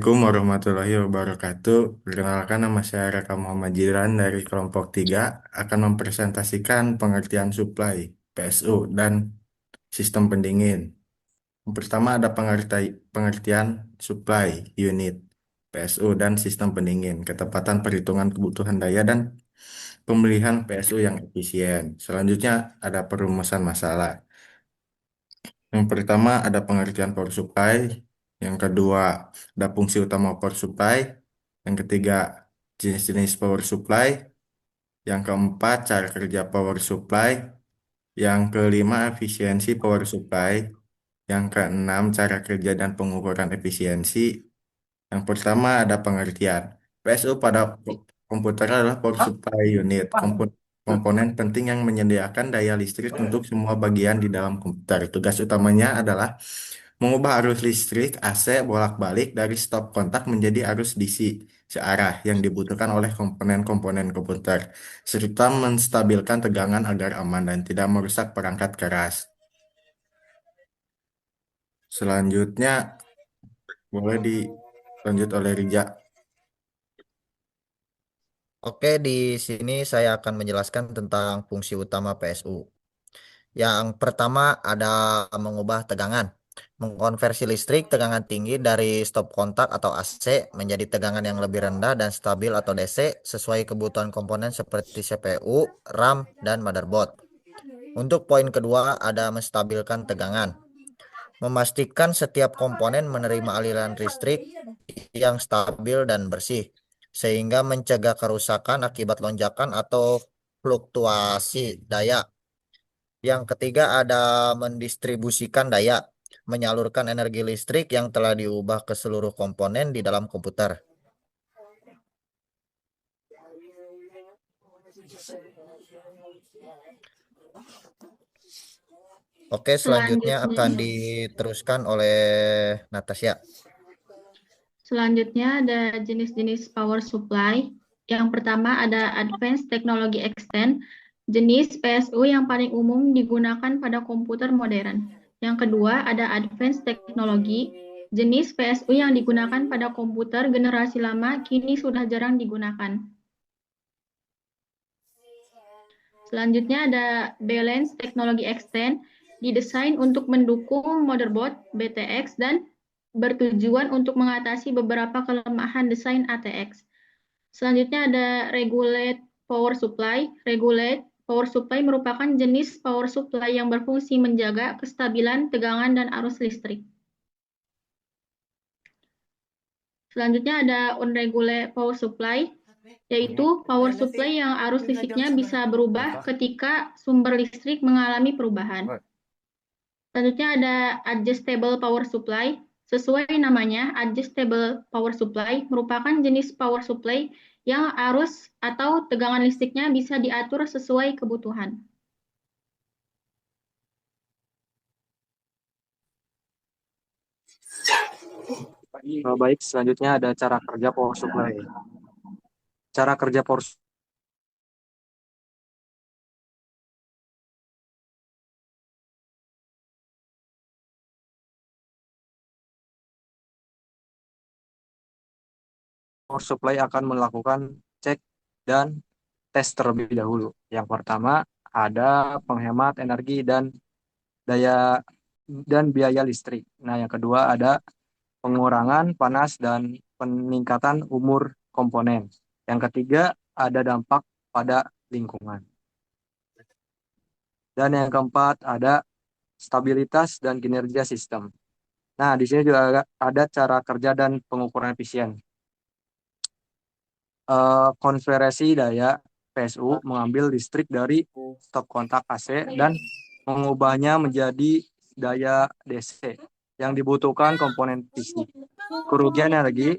Assalamualaikum warahmatullahi wabarakatuh. Perkenalkan, nama saya Raka Muhammad Jiran dari kelompok 3 akan mempresentasikan pengertian supply, PSU, dan sistem pendingin. Yang pertama ada pengertian supply unit, PSU, dan sistem pendingin, ketepatan perhitungan kebutuhan daya dan pemilihan PSU yang efisien. Selanjutnya ada perumusan masalah. Yang pertama ada pengertian power supply, yang kedua ada fungsi utama power supply, yang ketiga jenis-jenis power supply, yang keempat cara kerja power supply, yang kelima efisiensi power supply, yang keenam cara kerja dan pengukuran efisiensi. Yang pertama ada pengertian. PSU pada komputer adalah power supply unit, komponen penting yang menyediakan daya listrik untuk semua bagian di dalam komputer. Tugas utamanya adalah mengubah arus listrik AC bolak-balik dari stop kontak menjadi arus DC searah yang dibutuhkan oleh komponen-komponen komputer, serta menstabilkan tegangan agar aman dan tidak merusak perangkat keras. Selanjutnya, boleh dilanjut oleh Rija. Oke, di sini saya akan menjelaskan tentang fungsi utama PSU. Yang pertama ada mengubah tegangan, mengkonversi listrik tegangan tinggi dari stop kontak atau AC menjadi tegangan yang lebih rendah dan stabil atau DC sesuai kebutuhan komponen seperti CPU, RAM, dan motherboard. Untuk poin kedua ada menstabilkan tegangan, memastikan setiap komponen menerima aliran listrik yang stabil dan bersih, sehingga mencegah kerusakan akibat lonjakan atau fluktuasi daya. Yang ketiga ada mendistribusikan daya, menyalurkan energi listrik yang telah diubah ke seluruh komponen di dalam komputer. Oke, selanjutnya Selanjutnya, akan diteruskan oleh Natasha. selanjutnya ada jenis-jenis power supply. Yang pertama ada Advanced Technology Extend, jenis PSU yang paling umum digunakan pada komputer modern. Yang kedua ada Advanced Technology, jenis PSU yang digunakan pada komputer generasi lama kini sudah jarang digunakan. Selanjutnya ada Balanced Technology Extend, didesain untuk mendukung motherboard BTX dan bertujuan untuk mengatasi beberapa kelemahan desain ATX. Selanjutnya ada Regulate Power Supply. Regulate Power Supply merupakan jenis power supply yang berfungsi menjaga kestabilan tegangan dan arus listrik. Selanjutnya ada Unregulated Power Supply, yaitu power supply yang arus listriknya bisa berubah ketika sumber listrik mengalami perubahan. Selanjutnya ada adjustable power supply. Sesuai namanya, adjustable power supply merupakan jenis power supply yang arus atau tegangan listriknya bisa diatur sesuai kebutuhan. Baik, selanjutnya ada cara kerja power supply. Cara kerja power supply akan melakukan cek dan tes terlebih dahulu. Yang pertama ada penghemat energi dan daya dan biaya listrik. Nah, yang kedua ada pengurangan panas dan peningkatan umur komponen. Yang ketiga ada dampak pada lingkungan. Dan yang keempat ada stabilitas dan kinerja sistem. Nah, di sini juga ada cara kerja dan pengukuran efisien. Konversi daya PSU mengambil listrik dari stop kontak AC dan mengubahnya menjadi daya DC yang dibutuhkan komponen PC. Kerugian energi,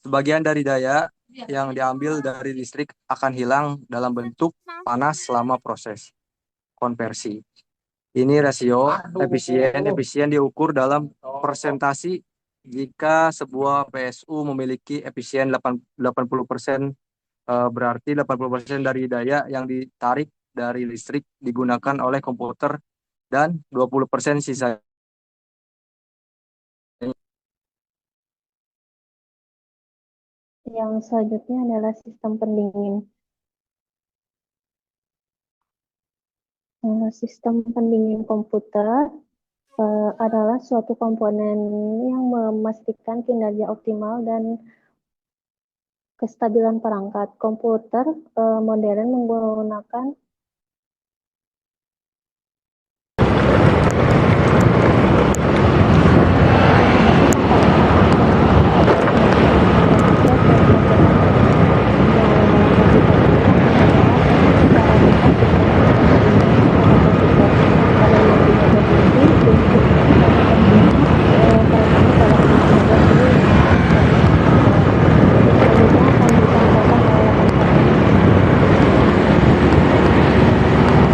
sebagian dari daya yang diambil dari listrik akan hilang dalam bentuk panas selama proses konversi. Ini rasio efisien diukur dalam persentasi. Jika sebuah PSU memiliki efisien 80%, berarti 80% dari daya yang ditarik dari listrik digunakan oleh komputer dan 20% sisa Yang selanjutnya adalah sistem pendingin. Sistem pendingin komputer adalah suatu komponen yang memastikan kinerja optimal dan kestabilan perangkat. Komputer modern menggunakan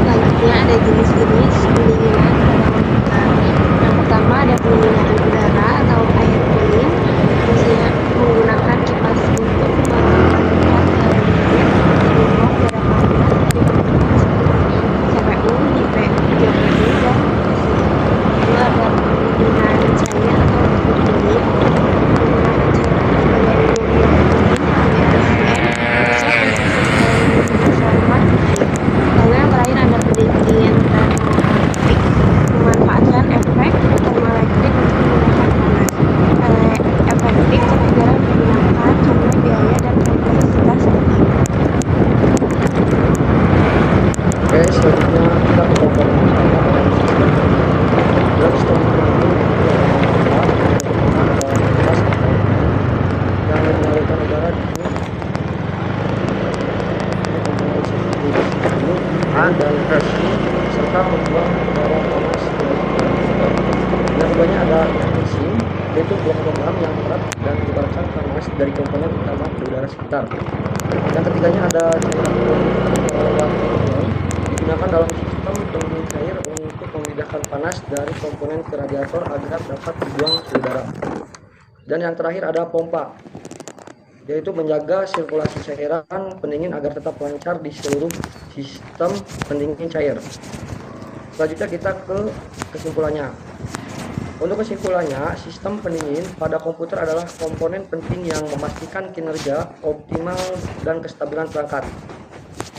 Selanjutnya ada jenis-jenis pendinginan pada komputer. Yang pertama ada pendinginan udara atau air cooling, fungsinya menggunakan kipas untuk mengeluarkan zat yang dingin membuat udara panas dari komputer seperti CPU, GPU, dan PC. Kedua ada pendinginan cair atau liquid cooling, menggunakan cairan dari mobil pendingin BSDM untuk selama dingin. Lalu yang terakhir ada pendingin termoelektrik, memanfaatkan efek termoelektrik untuk menggunakan panas. Efektif tapi jarang digunakan karena biaya dan kompleksitas tinggi. Oke, selanjutnya kita ke komponen utama dalam sistem pendingin. Dalam sistem pendingin itu ada kipas yang mengalirkan udara di sini. Dan isi serta membuang udara panas dari komputer. Yang keduanya ada heatsink, yaitu blok logam yang berat dan menyebarkan panas dari komponen utama ke udara sekitar. Yang ketiganya ada cairan neon, digunakan dalam sistem pendingin cair untuk memindahkan panas dari komponen ke radiator agar dapat dibuang ke udara. Dan yang terakhir ada pompa, yaitu menjaga sirkulasi cairan pendingin agar tetap lancar di seluruh sistem pendingin cair. Selanjutnya kita ke kesimpulannya. Untuk kesimpulannya, sistem pendingin pada komputer adalah komponen penting yang memastikan kinerja optimal dan kestabilan perangkat.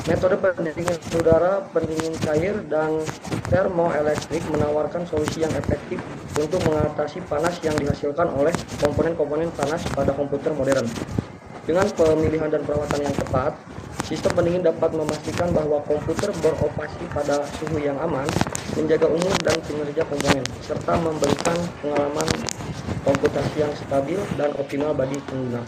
Metode pendingin udara, pendingin cair, dan termoelektrik menawarkan solusi yang efektif untuk mengatasi panas yang dihasilkan oleh komponen-komponen panas pada komputer modern. Dengan pemilihan dan perawatan yang tepat, sistem pendingin dapat memastikan bahwa komputer beroperasi pada suhu yang aman, menjaga umur dan kinerja komponen, serta memberikan pengalaman komputasi yang stabil dan optimal bagi pengguna.